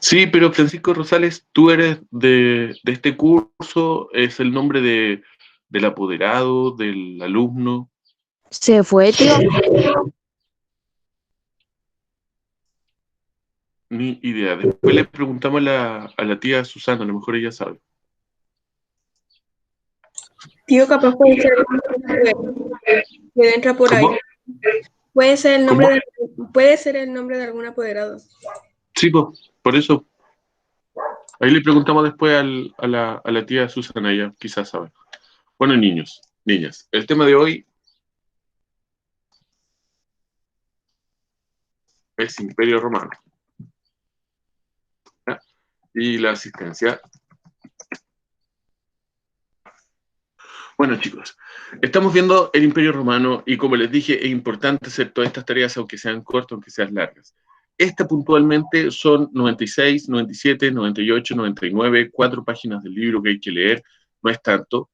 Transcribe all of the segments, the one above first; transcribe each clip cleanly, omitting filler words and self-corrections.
Sí, pero Francisco Rosales, tú eres de este curso, es el nombre del apoderado, del alumno. Se fue, tío. Ni idea. Después le preguntamos a la tía Susana, a lo mejor ella sabe. Tío, capaz puede ser que entra por ahí. ¿Cómo? Puede ser el nombre ¿Cómo? puede ser el nombre de algún apoderado. Sí, pues, por eso. Ahí le preguntamos después a la tía Susana, ella quizás sabe. Bueno, niños, niñas, el tema de hoy es Imperio Romano, ¿ya? Y la asistencia. Bueno, chicos, estamos viendo el Imperio Romano y como les dije, es importante hacer todas estas tareas, aunque sean cortas, aunque sean largas. Esta puntualmente son 96, 97, 98, 99, 4 páginas del libro que hay que leer, no es tanto,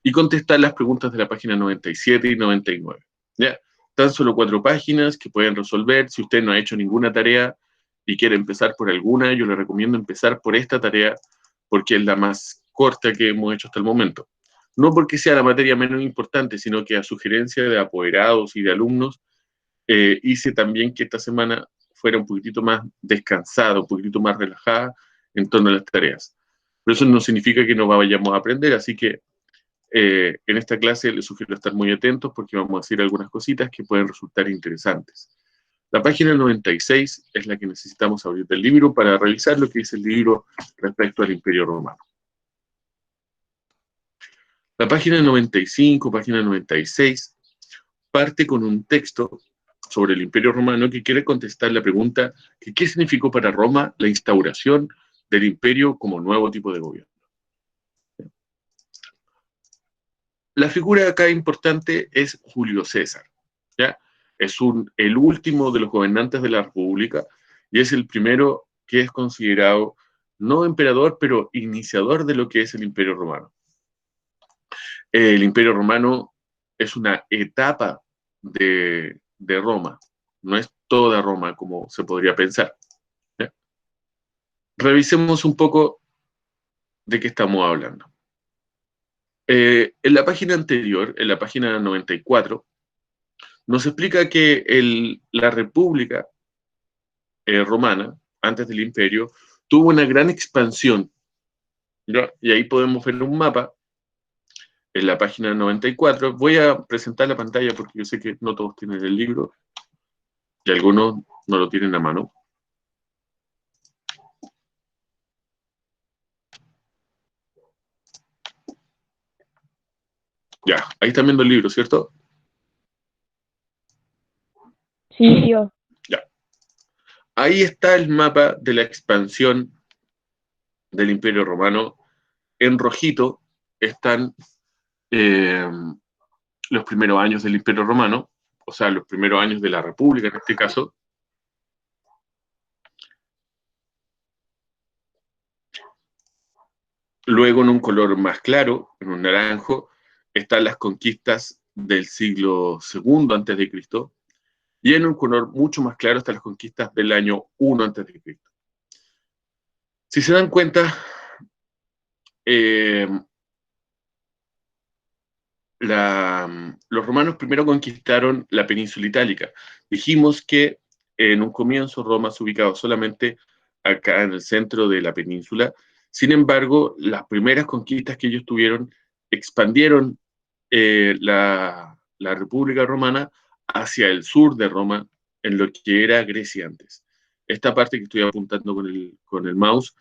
y contestar las preguntas de la página 97 y 99. ¿Ya? Tan solo 4 páginas que pueden resolver. Si usted no ha hecho ninguna tarea y quiere empezar por alguna, yo le recomiendo empezar por esta tarea porque es la más corta que hemos hecho hasta el momento. No porque sea la materia menos importante, sino que a sugerencia de apoderados y de alumnos, hice también que esta semana fuera un poquitito más descansada, un poquitito más relajada en torno a las tareas. Pero eso no significa que no vayamos a aprender, así que en esta clase les sugiero estar muy atentos porque vamos a decir algunas cositas que pueden resultar interesantes. La página 96 es la que necesitamos abrir del libro para revisar lo que dice el libro respecto al Imperio Romano. La página 95, página 96, parte con un texto sobre el Imperio Romano que quiere contestar la pregunta que ¿qué significó para Roma la instauración del imperio como nuevo tipo de gobierno? La figura acá importante es Julio César, ¿ya? Es el último de los gobernantes de la República y es el primero que es considerado no emperador, pero iniciador de lo que es el Imperio Romano. El Imperio Romano es una etapa de Roma, no es toda Roma como se podría pensar, ¿ya? Revisemos un poco de qué estamos hablando. En la página anterior, en la página 94, nos explica que la República Romana, antes del Imperio, tuvo una gran expansión, ¿ya? Y ahí podemos ver un mapa en la página 94. Voy a presentar la pantalla porque yo sé que no todos tienen el libro y algunos no lo tienen a mano. Ya, ahí están viendo el libro, ¿cierto? Sí, tío. Ya. Ahí está el mapa de la expansión del Imperio Romano. En rojito están los primeros años del Imperio Romano, o sea, los primeros años de la República en este caso. Luego, en un color más claro, en un naranjo, están las conquistas del siglo II antes de Cristo, y en un color mucho más claro están las conquistas del año 1 antes de Cristo. Si se dan cuenta, eh, los romanos primero conquistaron la península itálica. Dijimos que en un comienzo Roma se ubicaba solamente acá en el centro de la península. Sin embargo, las primeras conquistas que ellos tuvieron expandieron la República Romana hacia el sur de Roma, en lo que era Grecia antes. Esta parte que estoy apuntando con el mouse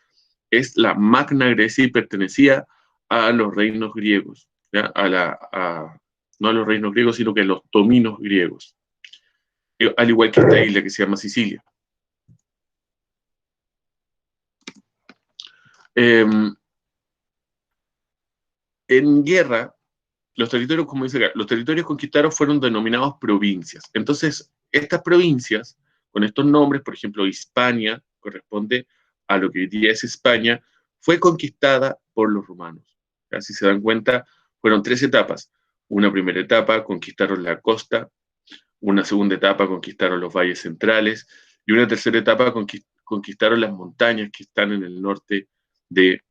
es la Magna Grecia y pertenecía a los reinos griegos, ¿ya? No a los reinos griegos, sino que a los dominios griegos, al igual que esta isla que se llama Sicilia. En guerra, los territorios, como dice acá, los territorios conquistados fueron denominados provincias. Entonces, estas provincias, con estos nombres, por ejemplo, Hispania, corresponde a lo que hoy día es España, fue conquistada por los romanos. Si se dan cuenta, fueron 3 etapas. Una primera etapa, conquistaron la costa; una segunda etapa, conquistaron los valles centrales; y una tercera etapa, conquistaron las montañas que están en el norte de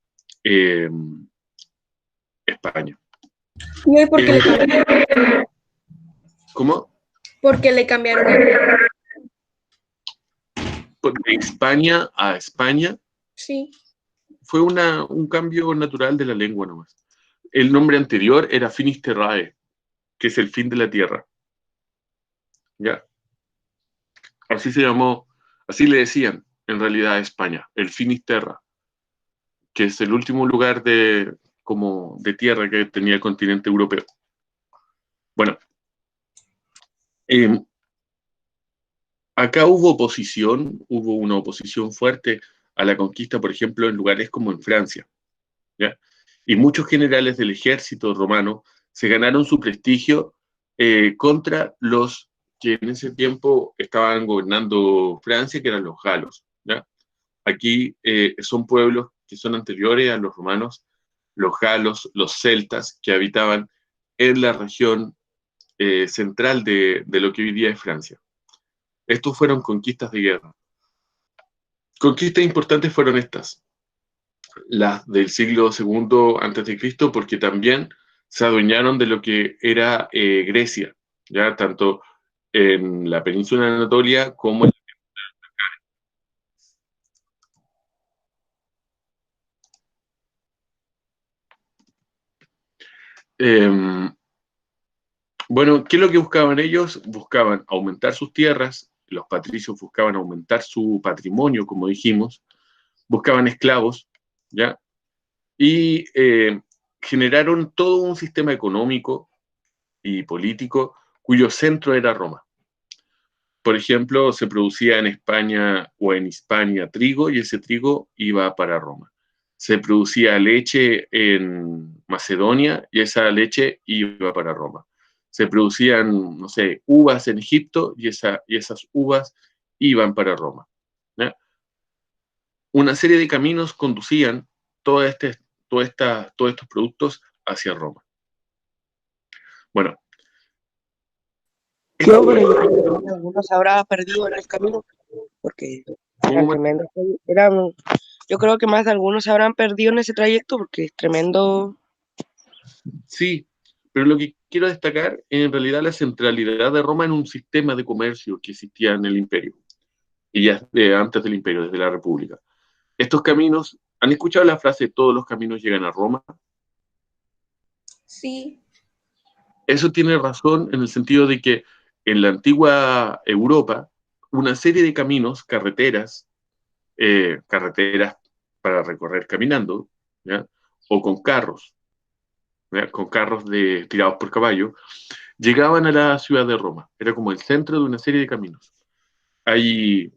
eh, España. ¿Y hoy por qué le cambiaron? ¿Cómo? Porque le cambiaron el... De España a España Sí. fue un cambio natural de la lengua nomás. El nombre anterior era Finisterrae, que es el fin de la tierra. ¿Ya? Así se llamó, así le decían en realidad a España, el Finisterra, que es el último lugar como de tierra que tenía el continente europeo. Bueno, acá hubo una oposición fuerte a la conquista, por ejemplo, en lugares como en Francia, ¿ya? Y muchos generales del ejército romano se ganaron su prestigio contra los que en ese tiempo estaban gobernando Francia, que eran los galos, ¿ya? Aquí son pueblos que son anteriores a los romanos, los galos, los celtas, que habitaban en la región central de lo que hoy día es Francia. Estos fueron conquistas de guerra. Conquistas importantes fueron estas, las del siglo II antes de Cristo, porque también se adueñaron de lo que era Grecia, ya tanto en la península de Anatolia como en... Bueno, ¿qué es lo que buscaban ellos? Buscaban aumentar sus tierras, los patricios buscaban aumentar su patrimonio, como dijimos, buscaban esclavos, ¿ya? Y generaron todo un sistema económico y político cuyo centro era Roma. Por ejemplo, se producía en España o en Hispania trigo y ese trigo iba para Roma. Se producía leche en Macedonia y esa leche iba para Roma. Se producían, no sé, uvas en Egipto y esas uvas iban para Roma, ¿ya? Una serie de caminos conducían todo todos estos productos hacia Roma. Bueno, Yo, pero yo creo que más de algunos se habrá perdido en el camino, porque eran tremendos. Yo creo que más de algunos se habrán perdido en ese trayecto, porque es tremendo. Sí, pero lo que quiero destacar es en realidad la centralidad de Roma en un sistema de comercio que existía en el imperio, y ya antes del imperio, desde la República. Estos caminos, ¿han escuchado la frase todos los caminos llegan a Roma? Sí. Eso tiene razón en el sentido de que en la antigua Europa, una serie de caminos, carreteras para recorrer caminando, ¿ya? O con carros, ¿ya? Con carros tirados por caballo, llegaban a la ciudad de Roma. Era como el centro de una serie de caminos.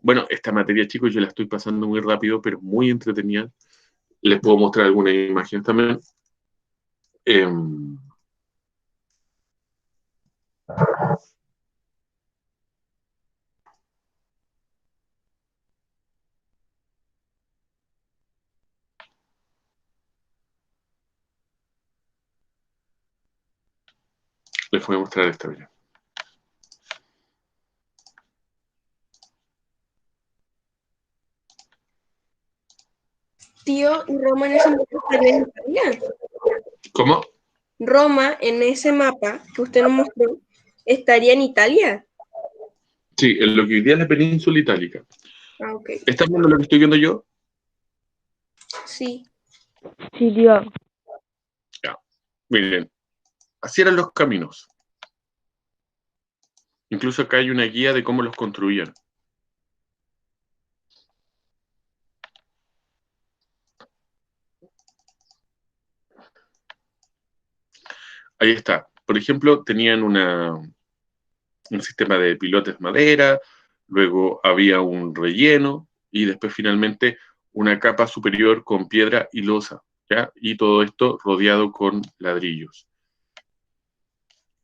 Bueno, esta materia, chicos, yo la estoy pasando muy rápido, pero muy entretenida. Les puedo mostrar algunas imágenes también. Eh, les voy a mostrar esta bien. Tío, ¿y Roma en ese mapa estaría en Italia? ¿Cómo? Roma en ese mapa que usted nos mostró estaría en Italia. Sí, en lo que hoy día es la península itálica. Ah, ok. ¿Están viendo lo que estoy viendo yo? Sí. Sí, tío. Ya. Miren, así eran los caminos. Incluso acá hay una guía de cómo los construían. Ahí está. Por ejemplo, tenían un sistema de pilotes de madera, luego había un relleno y después finalmente una capa superior con piedra y losa, ¿ya? Y todo esto rodeado con ladrillos.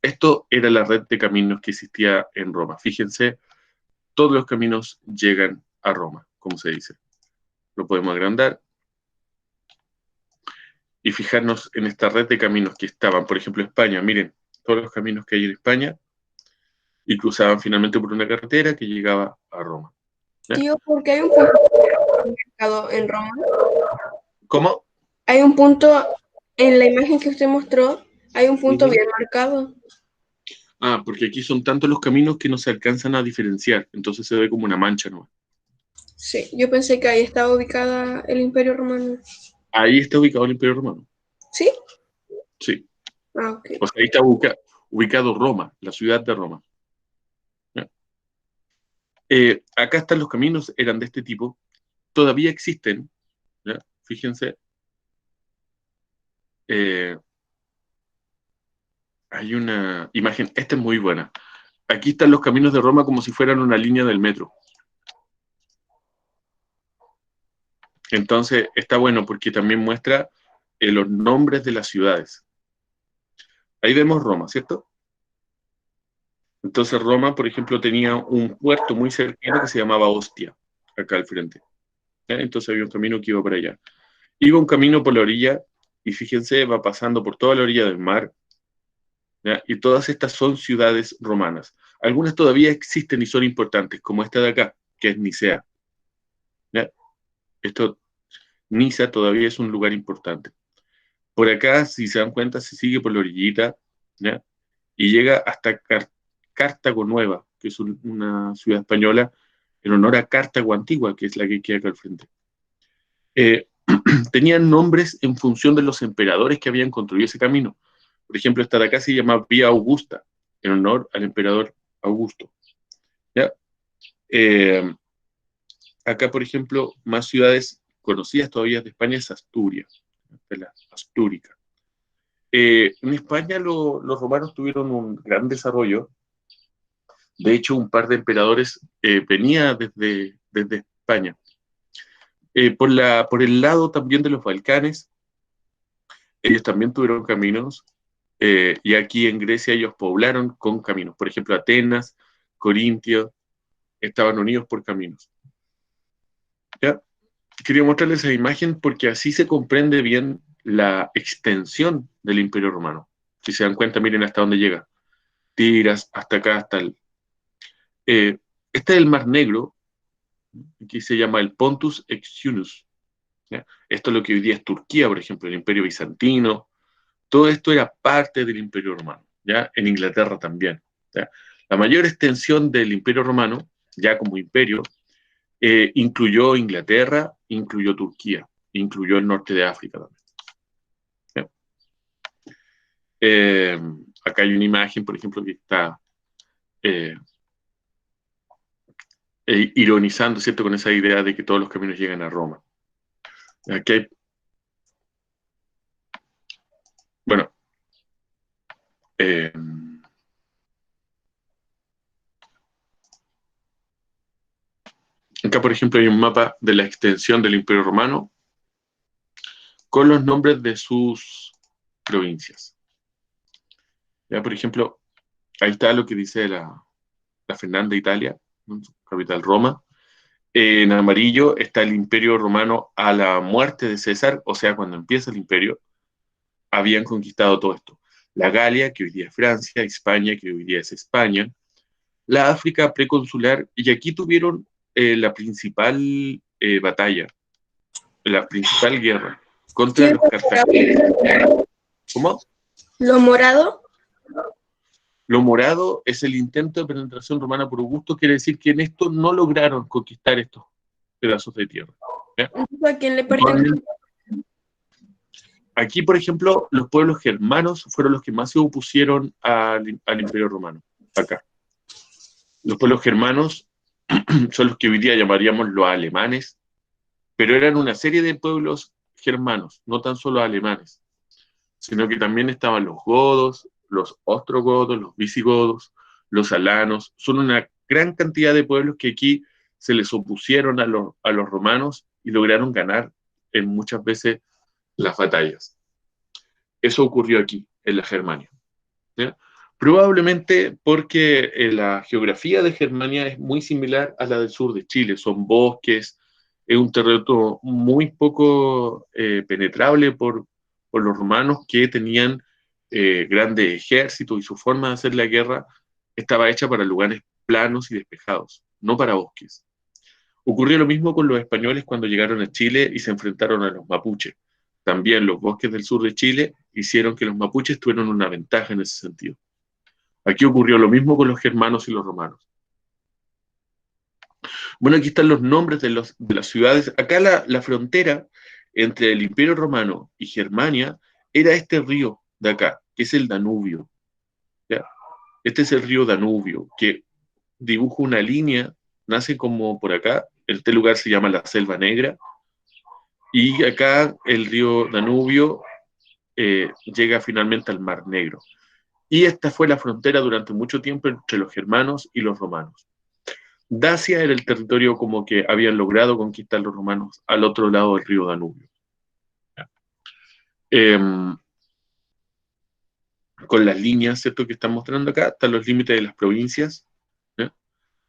Esto era la red de caminos que existía en Roma. Fíjense, todos los caminos llegan a Roma, como se dice. Lo podemos agrandar y fijarnos en esta red de caminos que estaban, por ejemplo, España. Miren, todos los caminos que hay en España y cruzaban finalmente por una carretera que llegaba a Roma. Tío, porque hay un punto marcado en Roma. ¿Cómo? Hay un punto en la imagen que usted mostró, hay un punto Ujú. bien marcado. Ah, porque aquí son tantos los caminos que no se alcanzan a diferenciar, entonces se ve como una mancha, ¿no? Sí, yo pensé que ahí estaba ubicada el Imperio Romano. Ahí está ubicado el Imperio Romano. ¿Sí? Sí. Ah, ok. O sea, ahí está ubicado Roma, la ciudad de Roma. ¿Ya? Acá están los caminos, eran de este tipo. Todavía existen, ¿ya? Fíjense. eh, Hay una imagen, esta es muy buena. Aquí están los caminos de Roma como si fueran una línea del metro. Entonces, está bueno porque también muestra los nombres de las ciudades. Ahí vemos Roma, ¿cierto? Entonces, Roma, por ejemplo, tenía un puerto muy cercano que se llamaba Ostia, acá al frente. ¿Ya? Entonces había un camino que iba para allá. Iba un camino por la orilla y fíjense, va pasando por toda la orilla del mar. ¿Ya? Y todas estas son ciudades romanas. Algunas todavía existen y son importantes, como esta de acá, que es Nicea. ¿Ya? Esto, Niza todavía es un lugar importante. Por acá, si se dan cuenta, se sigue por la orillita, ¿ya? Y llega hasta Cartago Nueva, que es una ciudad española en honor a Cartago Antigua, que es la que queda acá al frente. Eh, Tenían nombres en función de los emperadores que habían construido ese camino. Por ejemplo, esta de acá se llama Vía Augusta, en honor al emperador Augusto. ¿Ya? Eh, Acá, por ejemplo, más ciudades conocidas todavía de España es Asturias, de la Astúrica. En España los romanos tuvieron un gran desarrollo. De hecho, un par de emperadores venía desde España. Por el lado también de los Balcanes, ellos también tuvieron caminos, y aquí en Grecia ellos poblaron con caminos. Por ejemplo, Atenas, Corintio, estaban unidos por caminos. ¿Ya? Quería mostrarles esa imagen porque así se comprende bien la extensión del Imperio Romano. Si se dan cuenta, miren hasta dónde llega. Tiras hasta acá, hasta el... este es el Mar Negro, aquí se llama el Pontus Exunius. ¿Ya? Esto es lo que hoy día es Turquía, por ejemplo, el Imperio Bizantino. Todo esto era parte del Imperio Romano, ¿ya? En Inglaterra también. ¿Ya? La mayor extensión del Imperio Romano, ya como imperio, incluyó Inglaterra, incluyó Turquía, incluyó el norte de África también. ¿Ya? Eh, Acá hay una imagen, por ejemplo, que está eh, ironizando, ¿cierto?, con esa idea de que todos los caminos llegan a Roma. Aquí hay, bueno, eh, acá, por ejemplo, hay un mapa de la extensión del Imperio Romano con los nombres de sus provincias. Ya, por ejemplo, ahí está lo que dice la Fernanda Italia, ¿no? Su capital Roma. En amarillo está el Imperio Romano a la muerte de César, o sea, cuando empieza el imperio, habían conquistado todo esto. La Galia, que hoy día es Francia, España, que hoy día es España, la África preconsular, y aquí tuvieron la principal batalla, la principal guerra contra ¿Qué los cartagineses. ¿Cómo? lo morado? Lo morado es el intento de penetración romana por Augusto, quiere decir que en esto no lograron conquistar estos pedazos de tierra. ¿Ya? ¿A quién le pertenece? Aquí, por ejemplo, los pueblos germanos fueron los que más se opusieron al Imperio Romano. Acá. Los pueblos germanos son los que hoy día llamaríamos los alemanes, pero eran una serie de pueblos germanos, no tan solo alemanes, sino que también estaban los godos, los ostrogodos, los visigodos, los alanos. Son una gran cantidad de pueblos que aquí se les opusieron a los romanos y lograron ganar en muchas veces las batallas. Eso ocurrió aquí, en la Germania. ¿Ya? Probablemente porque la geografía de Germania es muy similar a la del sur de Chile. Son bosques, es un terreno muy poco penetrable por los romanos que tenían grandes ejércitos y su forma de hacer la guerra estaba hecha para lugares planos y despejados, no para bosques. Ocurrió lo mismo con los españoles cuando llegaron a Chile y se enfrentaron a los mapuches. También los bosques del sur de Chile hicieron que los mapuches tuvieran una ventaja en ese sentido. Aquí ocurrió lo mismo con los germanos y los romanos. Bueno, aquí están los nombres de las ciudades. Acá la frontera entre el Imperio Romano y Germania era este río de acá, que es el Danubio. ¿Ya? Este es el río Danubio, que dibuja una línea, nace como por acá, este lugar se llama la Selva Negra, y acá el río Danubio llega finalmente al Mar Negro. Y esta fue la frontera durante mucho tiempo entre los germanos y los romanos. Dacia era el territorio como que habían logrado conquistar los romanos al otro lado del río Danubio. Con las líneas, ¿cierto?, que están mostrando acá, están los límites de las provincias.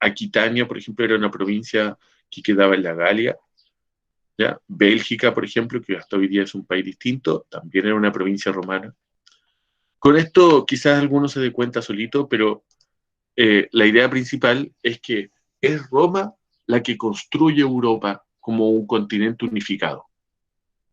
Aquitania, por ejemplo, era una provincia que quedaba en la Galia. ¿Ya? Bélgica, por ejemplo, que hasta hoy día es un país distinto, también era una provincia romana. Con esto quizás alguno se dé cuenta solito, pero la idea principal es que es Roma la que construye Europa como un continente unificado.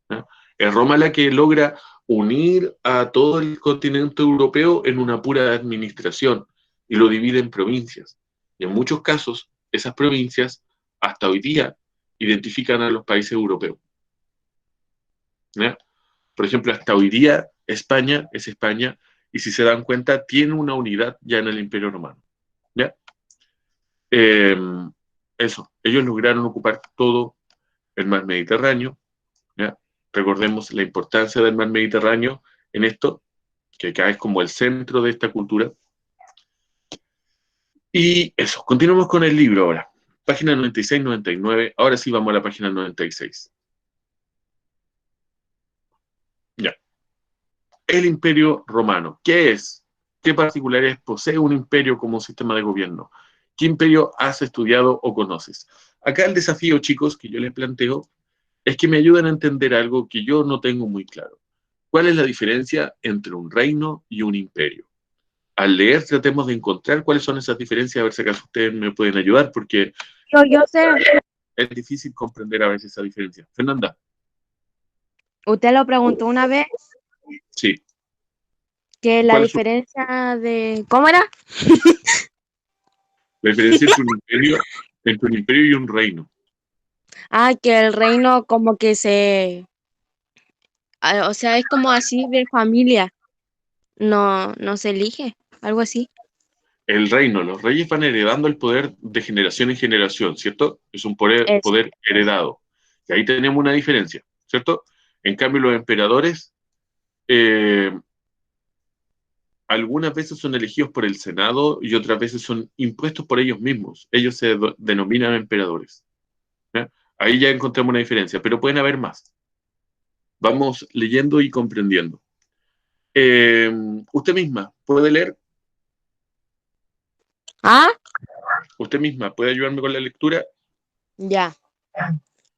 ¿Ya? Es Roma la que logra unir a todo el continente europeo en una pura administración y lo divide en provincias. Y en muchos casos, esas provincias, hasta hoy día, identifican a los países europeos. ¿Ya? Por ejemplo, hasta hoy día España es España y si se dan cuenta tiene una unidad ya en el Imperio Romano. ¿Ya? Eso, ellos lograron ocupar todo el mar Mediterráneo. ¿Ya? Recordemos la importancia del mar Mediterráneo en esto, que acá es como el centro de esta cultura. Y eso, continuamos con el libro ahora. Página 96-99, ahora sí vamos a la página 96. Ya. El Imperio Romano. ¿Qué es? ¿Qué particularidades posee un imperio como sistema de gobierno? ¿Qué imperio has estudiado o conoces? Acá el desafío, chicos, que yo les planteo, es que me ayuden a entender algo que yo no tengo muy claro. ¿Cuál es la diferencia entre un reino y un imperio? Al leer tratemos de encontrar cuáles son esas diferencias, a ver si acaso ustedes me pueden ayudar, porque Yo sé, es difícil comprender a veces esa diferencia. Fernanda. usted lo preguntó una vez, Sí. que la ¿Cuál es diferencia de... ¿Cómo era? la diferencia entre un imperio y un reino? Ah, que el reino como que o sea, es como así de familia, no se elige, algo así. El reino, los reyes van heredando el poder de generación en generación, ¿cierto? Es un Eso. poder heredado. Y ahí tenemos una diferencia, ¿cierto? En cambio, los emperadores algunas veces son elegidos por el Senado y otras veces son impuestos por ellos mismos. Ellos se denominan emperadores. ¿Ya? Ahí ya encontramos una diferencia, pero pueden haber más. Vamos leyendo y comprendiendo. Usted misma puede leer, Ah, usted misma puede ayudarme con la lectura. ya.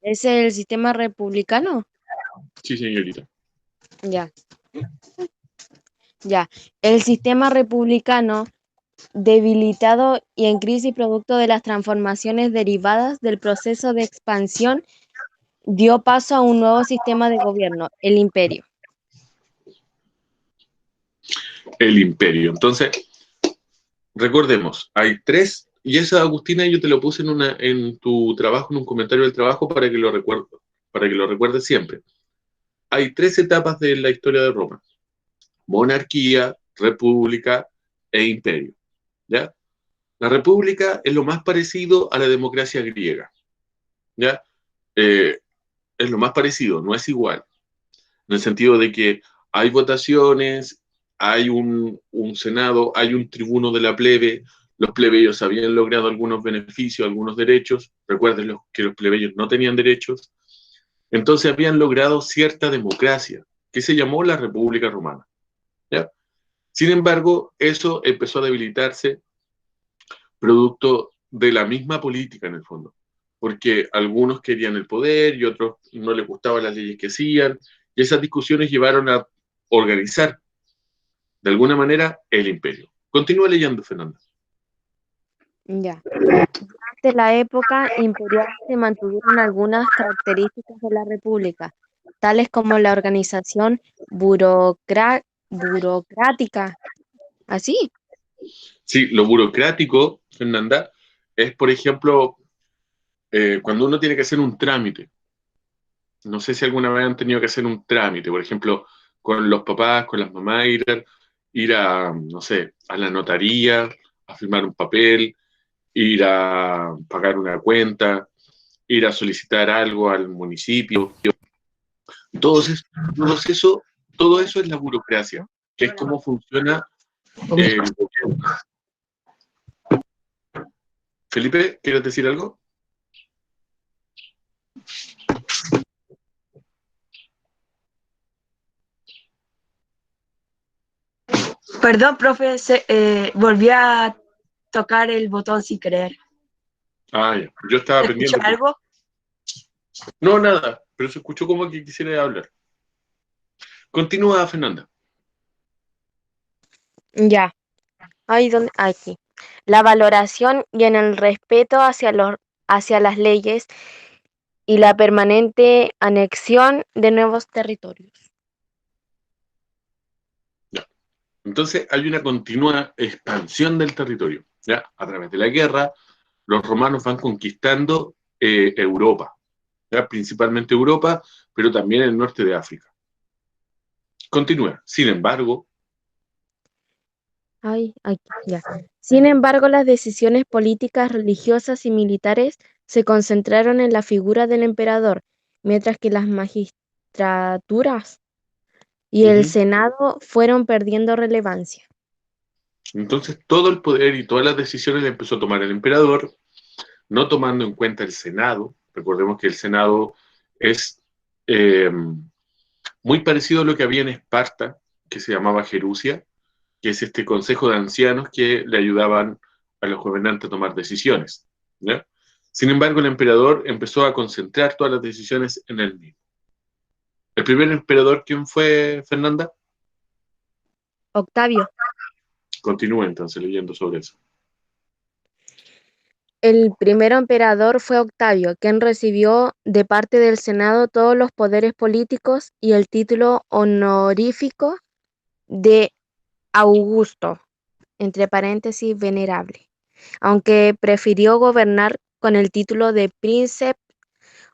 ¿Es el sistema republicano? Sí, señorita. Ya, ya. El sistema republicano, debilitado y en crisis producto de las transformaciones derivadas del proceso de expansión, dio paso a un nuevo sistema de gobierno, el imperio. El imperio. Entonces, recordemos, hay tres, y esa, Agustina, yo te lo puse en tu trabajo, en un comentario del trabajo, para que lo recuerdes siempre. Hay tres etapas de la historia de Roma: monarquía, república e imperio. ¿Ya? La república es lo más parecido a la democracia griega. ¿Ya? Es lo más parecido, no es igual. En el sentido de que hay votaciones, hay un senado, hay un tribuno de la plebe, los plebeyos habían logrado algunos beneficios, algunos derechos, recuerden que los plebeyos no tenían derechos, entonces habían logrado cierta democracia, que se llamó la República Romana. ¿Ya? Sin embargo, eso empezó a debilitarse producto de la misma política en el fondo, porque algunos querían el poder y otros no les gustaban las leyes que hacían, y esas discusiones llevaron a organizar de alguna manera el imperio. Continúa leyendo, Fernanda. Ya. Durante la época imperial se mantuvieron algunas características de la República, tales como la organización burocrática. Así. Sí, lo burocrático, Fernanda, es, por ejemplo, cuando uno tiene que hacer un trámite. No sé si alguna vez han tenido que hacer un trámite, por ejemplo, con los papás, con las mamás, ir a, no sé, a la notaría, a firmar un papel, ir a pagar una cuenta, ir a solicitar algo al municipio. Todo eso, todo eso, todo eso es la burocracia, que es cómo funciona el gobierno. Felipe, ¿quieres decir algo? Perdón, profe, volví a tocar el botón sin querer. Ah, ya. Yo estaba ¿Escuchó pendiente. algo? No, nada, pero se escuchó como que quisiera hablar. Continúa, Fernanda. Ya. Aquí. La valoración y en el respeto hacia las leyes y la permanente anexión de nuevos territorios. Ya. Entonces hay una continua expansión del territorio. ¿Ya? A través de la guerra, los romanos van conquistando Europa, ¿ya? Principalmente Europa, pero también el norte de África. Continúa. Sin embargo, Aquí, ya. Sin embargo, las decisiones políticas, religiosas y militares se concentraron en la figura del emperador, mientras que las magistraturas y el Senado fueron perdiendo relevancia. entonces todo el poder y todas las decisiones las empezó a tomar el emperador, no tomando en cuenta el Senado. Recordemos que el Senado es muy parecido a lo que había en Esparta, que se llamaba Jerusia, que es este consejo de ancianos que le ayudaban a los gobernantes a tomar decisiones. ¿Ya? Sin embargo, el emperador empezó a concentrar todas las decisiones en él mismo. ¿El primer emperador quién fue, Fernanda? Octavio. Continúa entonces leyendo sobre eso. El primer emperador fue Octavio, quien recibió de parte del Senado todos los poderes políticos y el título honorífico de Augusto, entre paréntesis, venerable, aunque prefirió gobernar con el título de príncipe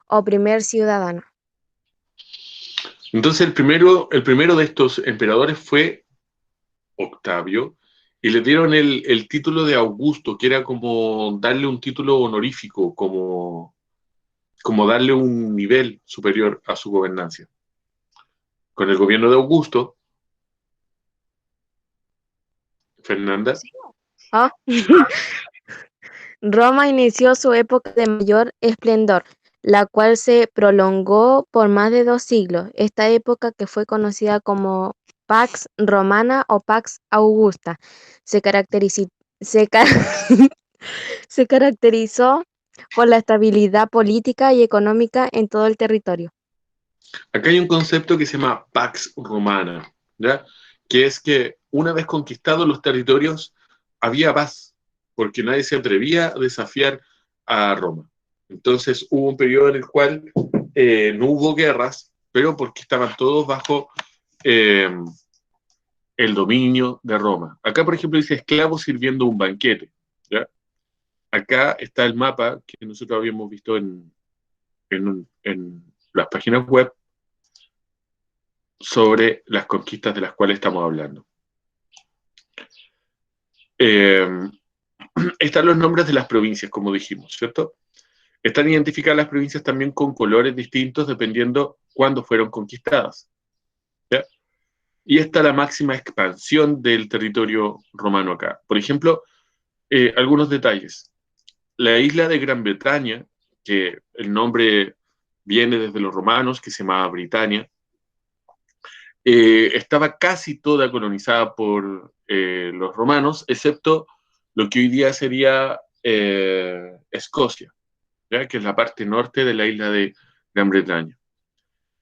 o primer ciudadano. Entonces el primero de estos emperadores fue Octavio, y le dieron el título de Augusto, que era como darle un título honorífico, como darle un nivel superior a su gobernancia. Con el gobierno de Augusto, Fernanda. ¿Sí? Ah. Roma inició su época de mayor esplendor, la cual se prolongó por más de 2 siglos. Esta época, que fue conocida como Pax Romana o Pax Augusta, se se caracterizó por la estabilidad política y económica en todo el territorio. Acá hay un concepto que se llama Pax Romana, ¿ya? Que es que una vez conquistados los territorios había paz, porque nadie se atrevía a desafiar a Roma. Entonces hubo un periodo en el cual no hubo guerras, pero porque estaban todos bajo el dominio de Roma. Acá, por ejemplo, dice esclavos sirviendo un banquete, ¿ya? Acá está el mapa que nosotros habíamos visto en las páginas web sobre las conquistas de las cuales estamos hablando. Están los nombres de las provincias, como dijimos, ¿cierto? Están identificadas las provincias también con colores distintos dependiendo cuándo fueron conquistadas, ¿ya? Y está la máxima expansión del territorio romano acá. Por ejemplo, algunos detalles. La isla de Gran Bretaña, que el nombre viene desde los romanos, que se llamaba Britania, estaba casi toda colonizada por los romanos, excepto lo que hoy día sería Escocia, ¿ya? Que es la parte norte de la isla de Gran Bretaña.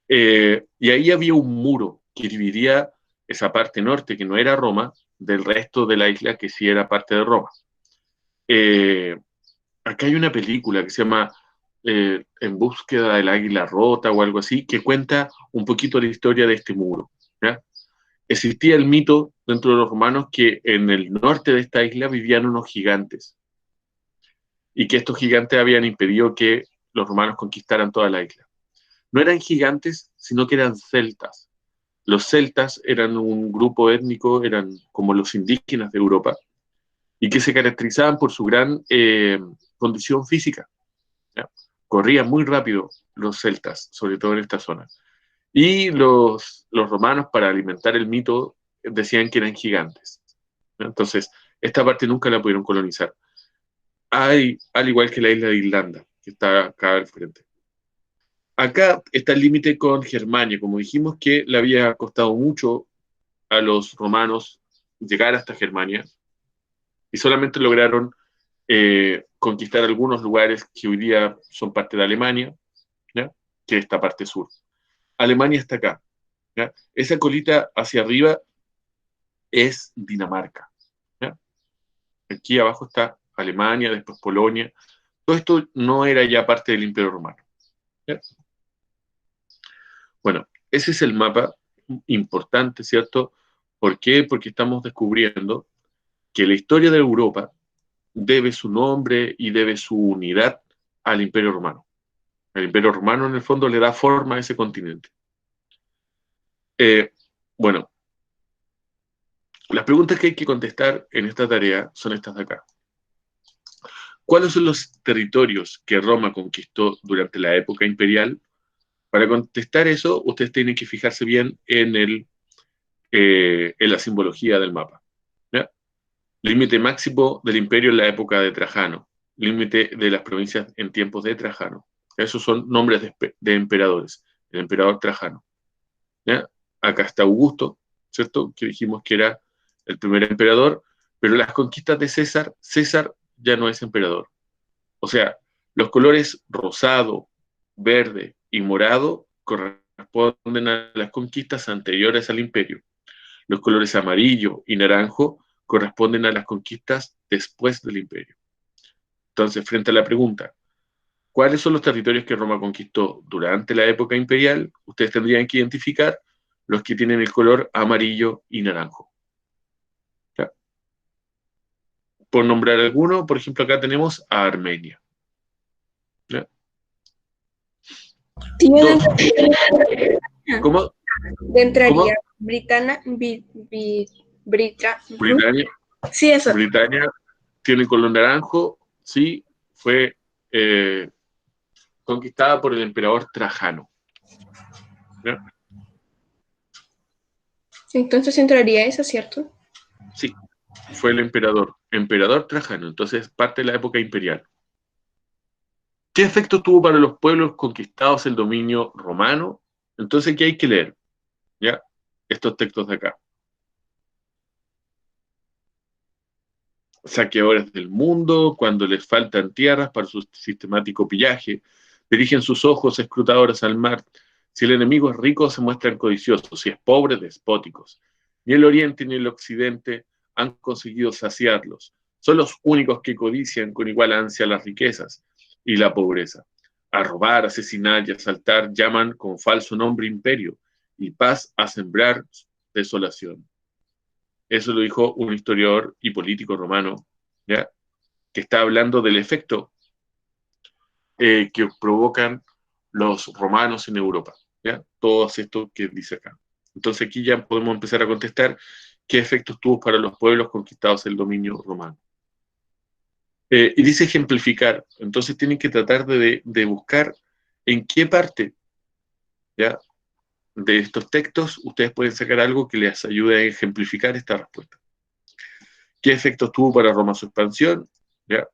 Y ahí había un muro que dividía esa parte norte, que no era Roma, del resto de la isla, que sí era parte de Roma. acá hay una película que se llama En búsqueda del águila rota o algo así, que cuenta un poquito la historia de este muro. ¿Ya? Existía el mito dentro de los romanos que en el norte de esta isla vivían unos gigantes y que estos gigantes habían impedido que los romanos conquistaran toda la isla. No eran gigantes, sino que eran celtas. Los celtas eran un grupo étnico, eran como los indígenas de Europa, y que se caracterizaban por su gran condición física. ¿Ya? Corrían muy rápido los celtas, sobre todo en esta zona. Y los romanos, para alimentar el mito, decían que eran gigantes. ¿Ya? Entonces, esta parte nunca la pudieron colonizar. Al igual que la isla de Irlanda, que está acá al frente. Acá está el límite con Germania, como dijimos que le había costado mucho a los romanos llegar hasta Germania y solamente lograron conquistar algunos lugares que hoy día son parte de Alemania, ¿ya? Que es esta parte sur. Alemania está acá. ¿Ya? Esa colita hacia arriba es Dinamarca. ¿Ya? Aquí abajo está Alemania, después Polonia. Todo esto no era ya parte del Imperio Romano. ¿Ya? Bueno, ese es el mapa importante, ¿cierto? ¿Por qué? Porque estamos descubriendo que la historia de Europa debe su nombre y debe su unidad al Imperio Romano. El Imperio Romano, en el fondo, le da forma a ese continente. Bueno, las preguntas que hay que contestar en esta tarea son estas de acá. ¿Cuáles son los territorios que Roma conquistó durante la época imperial? Para contestar eso, ustedes tienen que fijarse bien en la simbología del mapa. ¿Ya? Límite máximo del imperio en la época de Trajano. Límite de las provincias en tiempos de Trajano. Esos son nombres de emperadores. El emperador Trajano. ¿Ya? Acá está Augusto, ¿cierto? Que dijimos que era el primer emperador, pero las conquistas de César, César ya no es emperador. O sea, los colores rosado, verde y morado corresponden a las conquistas anteriores al imperio. Los colores amarillo y naranjo corresponden a las conquistas después del imperio. Entonces, frente a la pregunta, ¿cuáles son los territorios que Roma conquistó durante la época imperial? Ustedes tendrían que identificar los que tienen el color amarillo y naranjo. ¿Ya? Por nombrar alguno, por ejemplo, acá tenemos a Armenia. ¿Ya? Dos. ¿Cómo? Entraría Britania. Sí, eso. Britania tiene color naranjo, sí, fue conquistada por el emperador Trajano. ¿Ya? Entonces entraría esa, ¿cierto? Sí, fue el emperador Trajano, entonces parte de la época imperial. ¿Qué efecto tuvo para los pueblos conquistados el dominio romano? Entonces, ¿qué hay que leer? ¿Ya? Estos textos de acá. Saqueadores del mundo, cuando les faltan tierras para su sistemático pillaje, dirigen sus ojos escrutadores al mar. Si el enemigo es rico, se muestran codiciosos, si es pobre, despóticos. Ni el oriente ni el occidente han conseguido saciarlos. Son los únicos que codician con igual ansia las riquezas y la pobreza. A robar, asesinar y asaltar llaman con falso nombre imperio, y paz a sembrar desolación. Eso lo dijo un historiador y político romano, ¿ya? Que está hablando del efecto que provocan los romanos en Europa. ¿Ya? Todo esto que dice acá. Entonces aquí ya podemos empezar a contestar qué efectos tuvo para los pueblos conquistados el dominio romano. Y dice ejemplificar, entonces tienen que tratar de buscar en qué parte, ¿ya?, de estos textos ustedes pueden sacar algo que les ayude a ejemplificar esta respuesta. ¿Qué efectos tuvo para Roma su expansión? ¿Ya?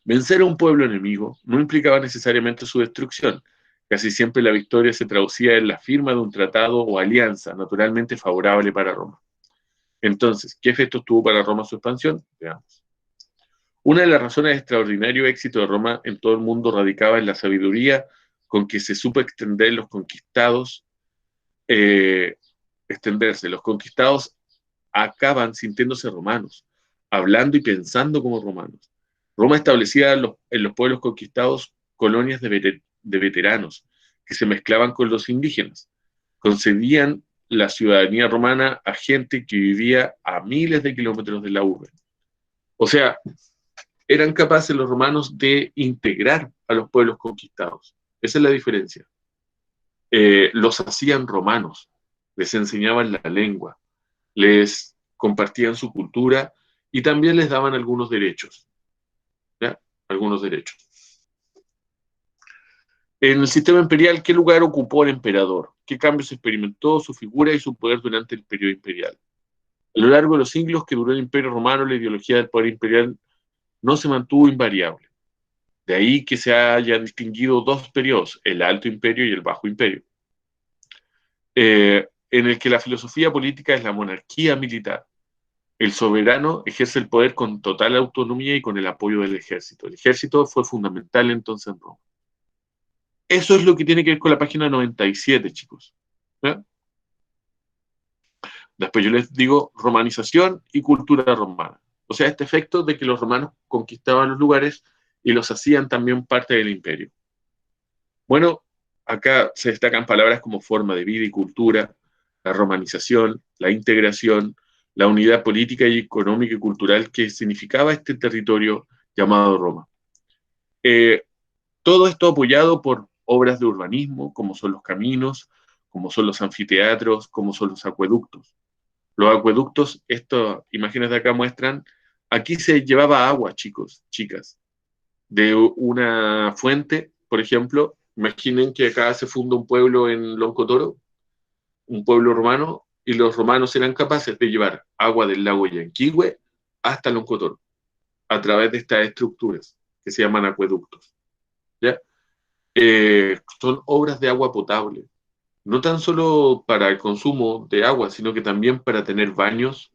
Vencer a un pueblo enemigo no implicaba necesariamente su destrucción. Casi siempre la victoria se traducía en la firma de un tratado o alianza, naturalmente favorable para Roma. Entonces, ¿qué efectos tuvo para Roma su expansión? Veamos. Una de las razones de extraordinario éxito de Roma en todo el mundo radicaba en la sabiduría con que se supo extender los conquistados, extenderse. Los conquistados acaban sintiéndose romanos, hablando y pensando como romanos. Roma establecía en los pueblos conquistados colonias de veteranos que se mezclaban con los indígenas. Concedían la ciudadanía romana a gente que vivía a miles de kilómetros de la urbe. O sea, eran capaces los romanos de integrar a los pueblos conquistados. Esa es la diferencia. Los hacían romanos, les enseñaban la lengua, les compartían su cultura y también les daban algunos derechos. ¿Ya? Algunos derechos. En el sistema imperial, ¿qué lugar ocupó el emperador? ¿Qué cambios experimentó su figura y su poder durante el periodo imperial? A lo largo de los siglos que duró el Imperio Romano, la ideología del poder imperial no se mantuvo invariable. De ahí que se hayan distinguido dos periodos, el Alto Imperio y el Bajo Imperio, en el que la filosofía política es la monarquía militar. El soberano ejerce el poder con total autonomía y con el apoyo del ejército. El ejército fue fundamental entonces en Roma. Eso es lo que tiene que ver con la página 97, chicos. ¿Ya? Después yo les digo romanización y cultura romana. O sea, este efecto de que los romanos conquistaban los lugares y los hacían también parte del imperio. Bueno, acá se destacan palabras como forma de vida y cultura, la romanización, la integración, la unidad política y económica y cultural que significaba este territorio llamado Roma. Todo esto apoyado por obras de urbanismo, como son los caminos, como son los anfiteatros, como son los acueductos. Los acueductos, estas imágenes de acá muestran, aquí se llevaba agua, chicos, chicas, de una fuente, por ejemplo. Imaginen que acá se funda un pueblo en Loncotoro, un pueblo romano, y los romanos eran capaces de llevar agua del lago Yanquihue hasta Loncotoro, a través de estas estructuras que se llaman acueductos. ¿Ya? Son obras de agua potable, no tan solo para el consumo de agua, sino que también para tener baños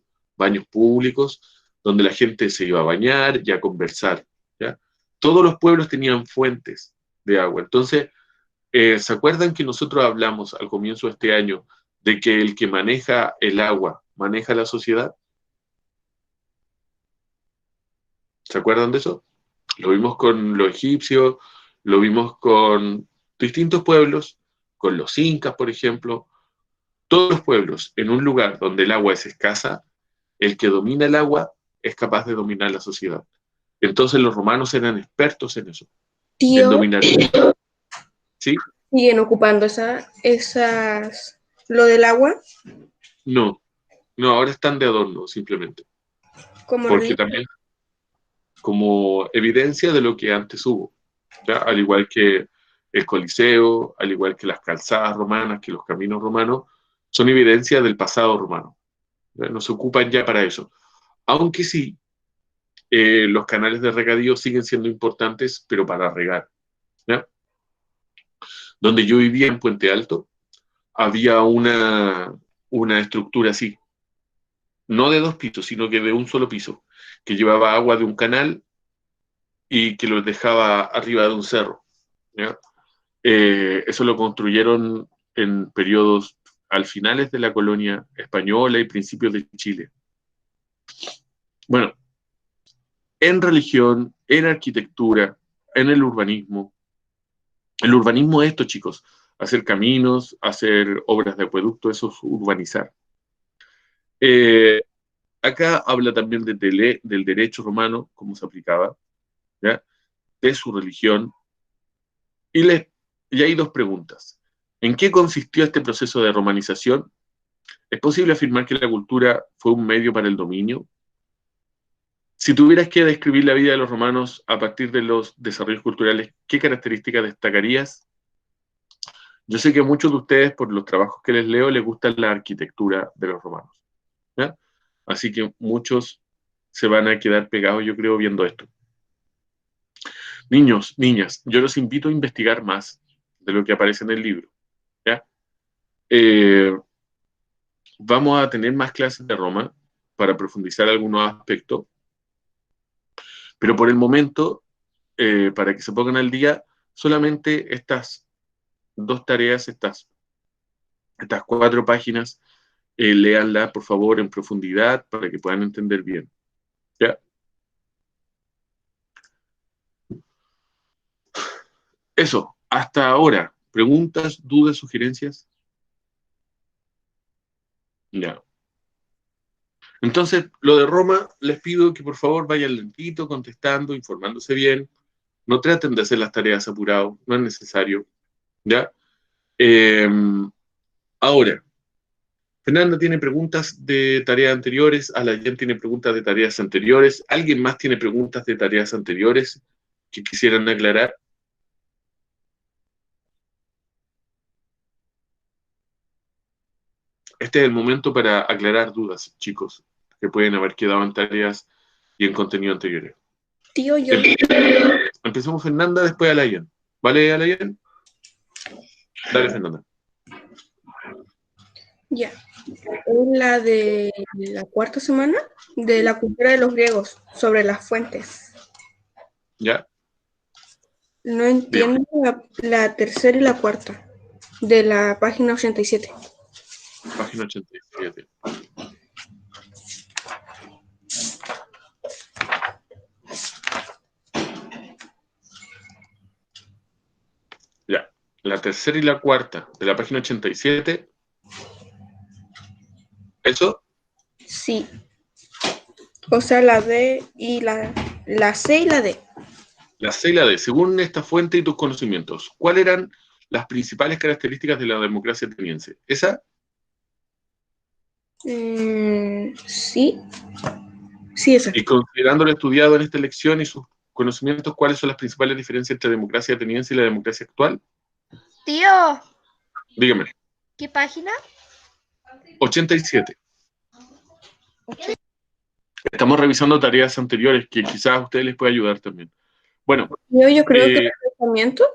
públicos, donde la gente se iba a bañar y a conversar. ¿Ya? Todos los pueblos tenían fuentes de agua. Entonces, ¿se acuerdan que nosotros hablamos al comienzo de este año de que el que maneja el agua maneja la sociedad? ¿Se acuerdan de eso? Lo vimos con los egipcios, lo vimos con distintos pueblos, con los incas, por ejemplo. Todos los pueblos, en un lugar donde el agua es escasa, el que domina el agua es capaz de dominar la sociedad. Entonces los romanos eran expertos en eso, en Tío, dominar. ¿Sí? siguen ocupando lo del agua No, no, ahora están de adorno, simplemente. como Porque río. también como evidencia de lo que antes hubo, ¿ya? Al igual que el Coliseo, al igual que las calzadas romanas, que los caminos romanos, son evidencia del pasado romano. ¿Ya? No se ocupan ya para eso. Aunque sí, los canales de regadío siguen siendo importantes, pero para regar. ¿Ya? Donde yo vivía en Puente Alto, había una estructura así, no de dos pisos, sino que de un solo piso, que llevaba agua de un canal y que los dejaba arriba de un cerro. ¿Ya? Eso lo construyeron en periodos al finales de la colonia española y principios de Chile. Bueno, en religión, en arquitectura, en el urbanismo es esto, chicos, hacer caminos, hacer obras de acueducto, eso es urbanizar. Eh, Acá habla también del derecho romano, cómo se aplicaba, ¿ya? De su religión, y, y hay dos preguntas. ¿En qué consistió este proceso de romanización? ¿Es posible afirmar que la cultura fue un medio para el dominio? Si tuvieras que describir la vida de los romanos a partir de los desarrollos culturales, ¿qué características destacarías? Yo sé que muchos de ustedes, por los trabajos que les leo, les gusta la arquitectura de los romanos, ¿ya? Así que muchos se van a quedar pegados, yo creo, viendo esto. Niños, niñas, yo los invito a investigar más de lo que aparece en el libro, ¿ya? Vamos a tener más clases de Roma para profundizar algunos aspectos, pero por el momento, para que se pongan al día, solamente estas dos tareas, estas 4 páginas, léanlas por favor en profundidad para que puedan entender bien. ¿Ya? Eso, hasta ahora. ¿Preguntas, dudas, sugerencias? Ya. Entonces, lo de Roma, les pido que por favor vayan lentito, contestando, informándose bien. No traten de hacer las tareas apurados, no es necesario. ¿Ya? Eh, Ahora, Fernanda tiene preguntas de tareas anteriores, Alain tiene preguntas de tareas anteriores, ¿alguien más tiene preguntas de tareas anteriores que quisieran aclarar? Este es el momento para aclarar dudas, chicos, que pueden haber quedado en tareas y en contenido anteriores. Tío, yo. Empecemos Fernanda, después Alain. ¿Vale, Alain? Dale, Fernanda. Ya. Es la de la cuarta semana de la cultura de los griegos sobre las fuentes. ¿Ya? No entiendo la tercera y la cuarta de la página 87. Página 87. Ya. La tercera y la cuarta de la página 87. ¿Eso? Sí. O sea, la D y la C y la D. La C y la D. Según esta fuente y tus conocimientos, ¿cuáles eran las principales características de la democracia ateniense? ¿Esa? Sí. Sí, esa. Y considerando lo estudiado en esta lección y sus conocimientos, ¿cuáles son las principales diferencias entre la democracia ateniense y la democracia actual? Tío, Dígame. ¿qué página? 87. Estamos revisando tareas anteriores que quizás a ustedes les pueda ayudar también. Bueno. Yo creo que los pensamientos.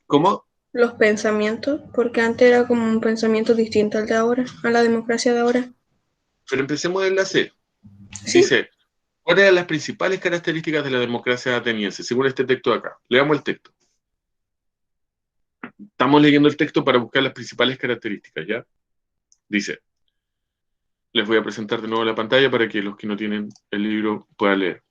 ¿Cómo? Los pensamientos, porque antes era como un pensamiento distinto al de ahora, a la democracia de ahora. Pero empecemos en la C. Sí. Dice, ¿cuáles eran las principales características de la democracia ateniense? Según este texto de acá. Leamos el texto. Estamos leyendo el texto para buscar las principales características, ¿ya? Dice, les voy a presentar de nuevo la pantalla para que los que no tienen el libro puedan leer.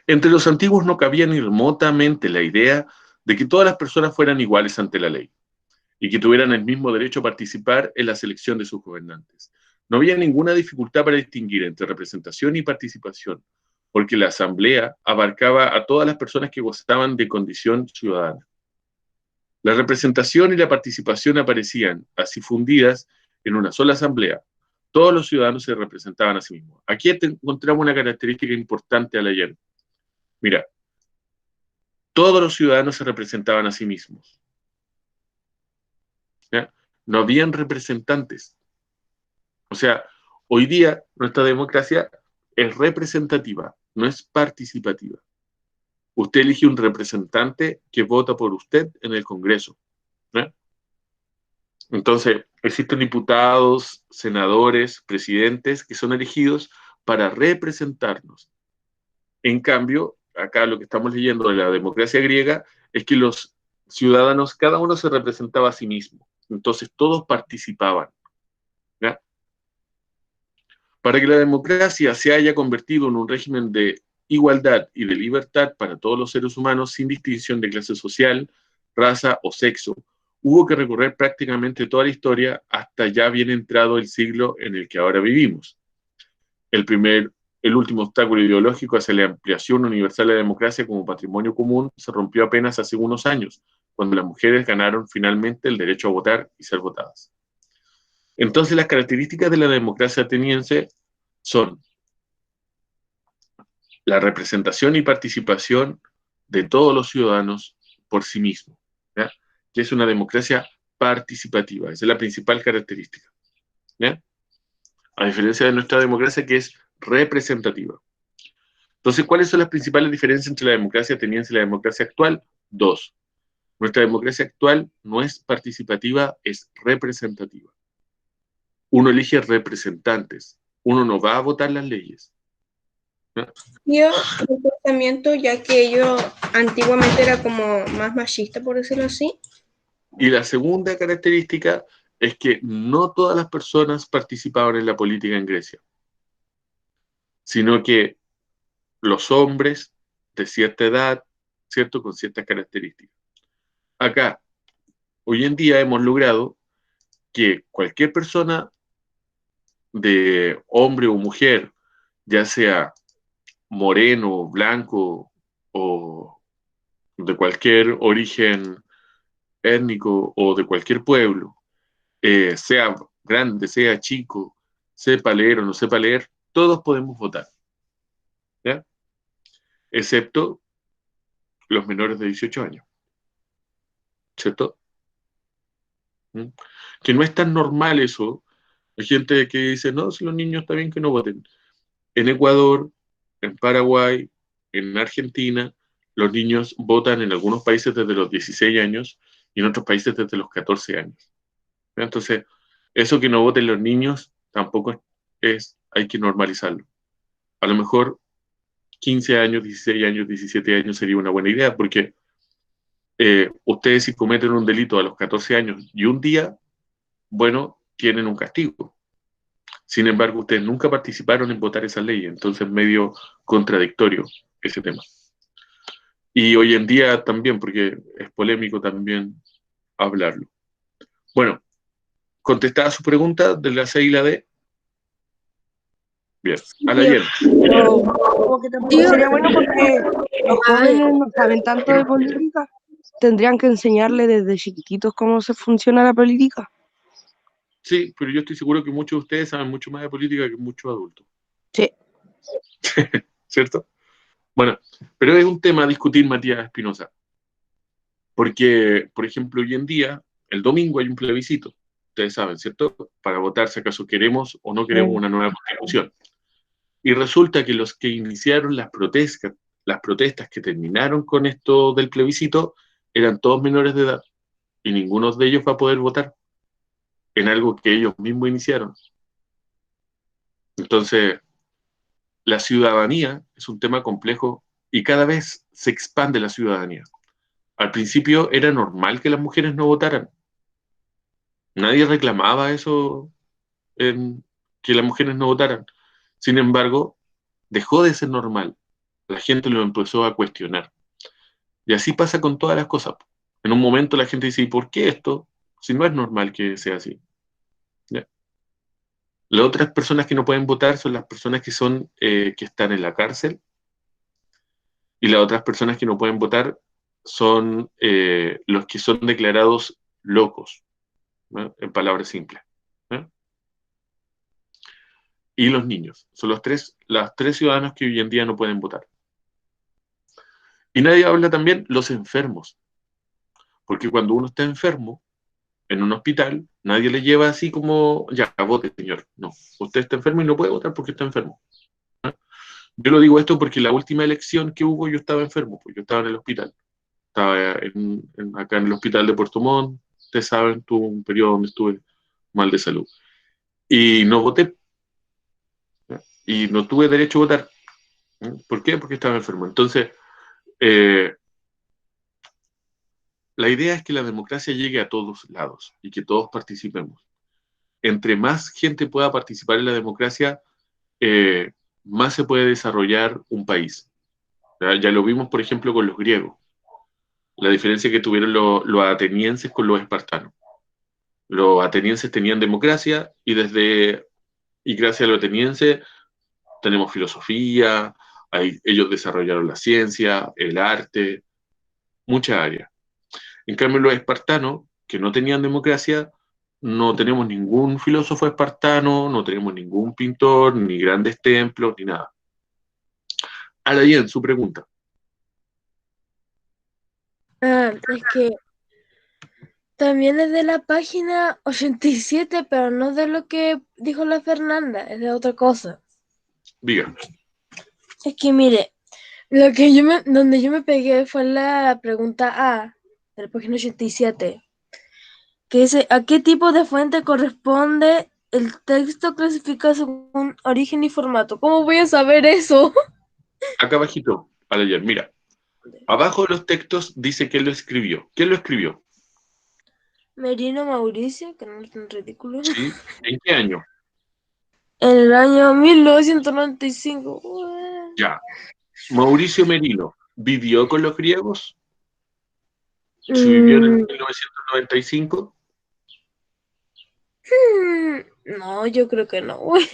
Entre los antiguos no cabía ni remotamente la idea de que todas las personas fueran iguales ante la ley y que tuvieran el mismo derecho a participar en la selección de sus gobernantes. No había ninguna dificultad para distinguir entre representación y participación, porque la asamblea abarcaba a todas las personas que gozaban de condición ciudadana. La representación y la participación aparecían así fundidas en una sola asamblea. Todos los ciudadanos se representaban a sí mismos. Aquí encontramos una característica importante al ayer. Mira, todos los ciudadanos se representaban a sí mismos. ¿Ya? No habían representantes. O sea, hoy día nuestra democracia es representativa, no es participativa. Usted elige un representante que vota por usted en el Congreso. ¿Ya? Entonces, existen diputados, senadores, presidentes que son elegidos para representarnos. En cambio, acá lo que estamos leyendo de la democracia griega es que los ciudadanos, cada uno se representaba a sí mismo. Entonces, todos participaban. ¿Ya? Para que la democracia se haya convertido en un régimen de igualdad y de libertad para todos los seres humanos, sin distinción de clase social, raza o sexo, hubo que recorrer prácticamente toda la historia hasta ya bien entrado el siglo en el que ahora vivimos. El último obstáculo ideológico hacia la ampliación universal de la democracia como patrimonio común se rompió apenas hace unos años, cuando las mujeres ganaron finalmente el derecho a votar y ser votadas. Entonces, las características de la democracia ateniense son la representación y participación de todos los ciudadanos por sí mismos, ¿ya? Que es una democracia participativa, esa es la principal característica, ¿ya? A diferencia de nuestra democracia que es representativa. Entonces, ¿cuáles son las principales diferencias entre la democracia ateniense y la democracia actual? Dos. Nuestra democracia actual no es participativa, es representativa. Uno elige representantes, uno no va a votar las leyes. ¿No? Yo, el pensamiento, ya que yo antiguamente era como más machista, por decirlo así. Y la segunda característica es que no todas las personas participaban en la política en Grecia, sino que los hombres de cierta edad, ¿cierto? Con ciertas características. Acá, hoy en día hemos logrado que cualquier persona de hombre o mujer, ya sea moreno, blanco o de cualquier origen étnico o de cualquier pueblo, sea grande, sea chico, sepa leer o no sepa leer, todos podemos votar, ¿ya? Excepto los menores de 18 años, ¿cierto? ¿Mm? Que no es tan normal eso. Hay gente que dice, no, si los niños está bien que no voten. En Ecuador, en Paraguay, en Argentina, los niños votan en algunos países desde los 16 años y en otros países desde los 14 años. Entonces, eso que no voten los niños tampoco hay que normalizarlo. A lo mejor 15 años, 16 años, 17 años sería una buena idea, porque ustedes si cometen un delito a los 14 años y un día, bueno, tienen un castigo. Sin embargo, ustedes nunca participaron en votar esa ley, entonces medio contradictorio ese tema. Y hoy en día también, porque es polémico también hablarlo. Bueno, contestada su pregunta de la C y la D. Bien, a la Yen. Pero como que tampoco sería bueno porque los jóvenes no saben tanto de política. Tendrían que enseñarle desde chiquititos cómo se funciona la política. Sí, pero yo estoy seguro que muchos de ustedes saben mucho más de política que muchos adultos. Sí. ¿Cierto? Bueno, pero es un tema a discutir, Matías Espinosa. Porque, por ejemplo, hoy en día, el domingo hay un plebiscito. Ustedes saben, ¿cierto? Para votar si acaso queremos o no queremos una nueva constitución. Y resulta que los que iniciaron las protestas que terminaron con esto del plebiscito, eran todos menores de edad. Y ninguno de ellos va a poder votar en algo que ellos mismos iniciaron. Entonces, la ciudadanía es un tema complejo y cada vez se expande la ciudadanía. Al principio era normal que las mujeres no votaran. Nadie reclamaba eso, que las mujeres no votaran. Sin embargo, dejó de ser normal. La gente lo empezó a cuestionar. Y así pasa con todas las cosas. En un momento la gente dice, ¿y por qué esto? Si no es normal que sea así. ¿Ya? Las otras personas que no pueden votar son las personas que están en la cárcel, y las otras personas que no pueden votar son los que son declarados locos, ¿no? En palabras simples, ¿no? Y los niños. Son los tres ciudadanos que hoy en día no pueden votar. Y nadie habla también los enfermos, porque cuando uno está enfermo en un hospital, nadie le lleva así como, ya, vote, señor. No, usted está enfermo y no puede votar porque está enfermo. Yo lo digo esto porque la última elección que hubo yo estaba enfermo, pues yo estaba en el hospital. Estaba acá en el hospital de Puerto Montt, ustedes saben, tuve un periodo donde estuve mal de salud. Y no voté. Y no tuve derecho a votar. ¿Por qué? Porque estaba enfermo. Entonces, la idea es que la democracia llegue a todos lados y que todos participemos. Entre más gente pueda participar en la democracia, más se puede desarrollar un país. Ya lo vimos, por ejemplo, con los griegos. La diferencia que tuvieron los atenienses con los espartanos. Los atenienses tenían democracia y gracias a los atenienses tenemos filosofía, ellos desarrollaron la ciencia, el arte, muchas áreas. En cambio, los espartanos, que no tenían democracia, no tenemos ningún filósofo espartano, no tenemos ningún pintor, ni grandes templos, ni nada. Ahora bien, su pregunta. Es que también es de la página 87, pero no de lo que dijo la Fernanda, es de otra cosa. Diga. Es que mire, donde yo me pegué fue la pregunta A, de la página 87, que dice, ¿a qué tipo de fuente corresponde el texto clasificado según origen y formato? ¿Cómo voy a saber eso? Acá abajito, a leer, mira. Abajo de los textos dice quién lo escribió. ¿Quién lo escribió? Merino Mauricio, que no es tan ridículo. ¿Sí? ¿En qué año? En el año 1995. Ué. Ya. Mauricio Merino, ¿vivió con los griegos? ¿Se vivió en el Mm, 1995? no, yo creo que no, güey.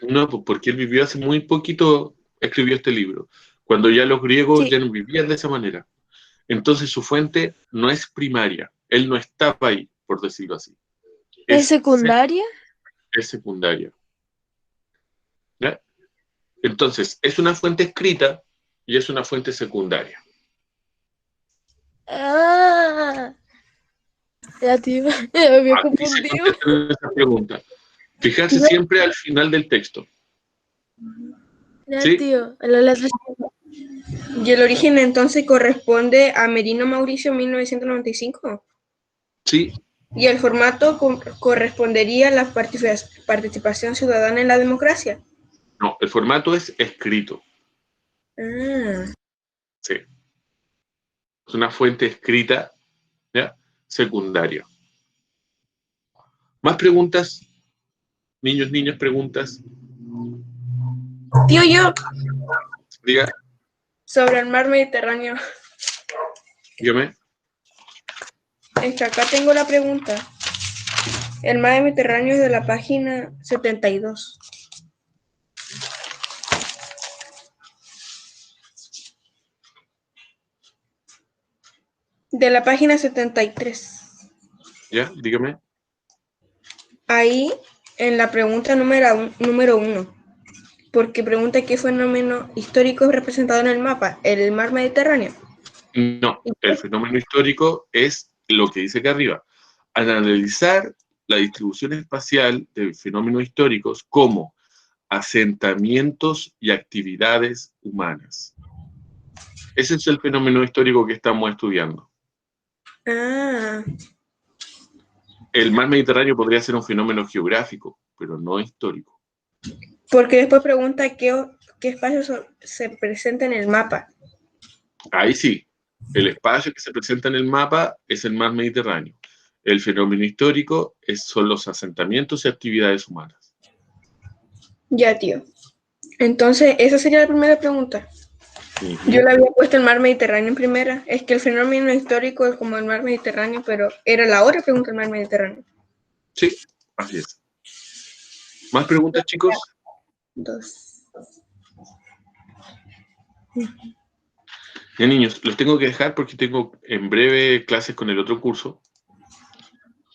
No, pues porque él vivió hace muy poquito, escribió este libro, cuando ya los griegos Sí, ya no vivían de esa manera. Entonces su fuente no es primaria, él no estaba ahí, por decirlo así. ¿es secundaria? Es secundaria. ¿Ya? Entonces, es una fuente escrita y es una fuente secundaria. Ah, ya, tío, ya me había Aquí se confundido. contesta esa pregunta. Fijarse Tío, siempre al final del texto. ya, ¿Sí? tío, la letra. ¿Y el origen entonces corresponde a Merino Mauricio 1995? Sí. ¿Y el formato correspondería a la participación ciudadana en la democracia? No, el formato es escrito. Ah, Sí. Es una fuente escrita, ¿ya? Secundaria. ¿Más preguntas? Niños, niñas, preguntas. tío, yo, Diga, sobre el mar Mediterráneo. dígame. Es que acá tengo la pregunta. El mar Mediterráneo es de la página 72. De la página 73. ¿Ya? Dígame. Ahí, en la pregunta número 1, porque pregunta qué fenómeno histórico es representado en el mapa, el mar Mediterráneo. No, el fenómeno histórico es lo que dice acá arriba. Al analizar la distribución espacial de fenómenos históricos como asentamientos y actividades humanas. Ese es el fenómeno histórico que estamos estudiando. Ah, El mar Mediterráneo podría ser un fenómeno geográfico, pero no histórico. porque después pregunta qué espacios se presenta en el mapa. Ahí sí, el espacio que se presenta en el mapa es el mar Mediterráneo. El fenómeno histórico son los asentamientos y actividades humanas. Ya, tío. Entonces, esa sería la primera pregunta. Yo le había puesto el mar Mediterráneo en primera. Es que el fenómeno histórico es como el mar Mediterráneo, pero era la otra pregunta el mar Mediterráneo. Sí, así es. ¿Más preguntas, chicos? 2. Ya, niños, los tengo que dejar porque tengo en breve clases con el otro curso.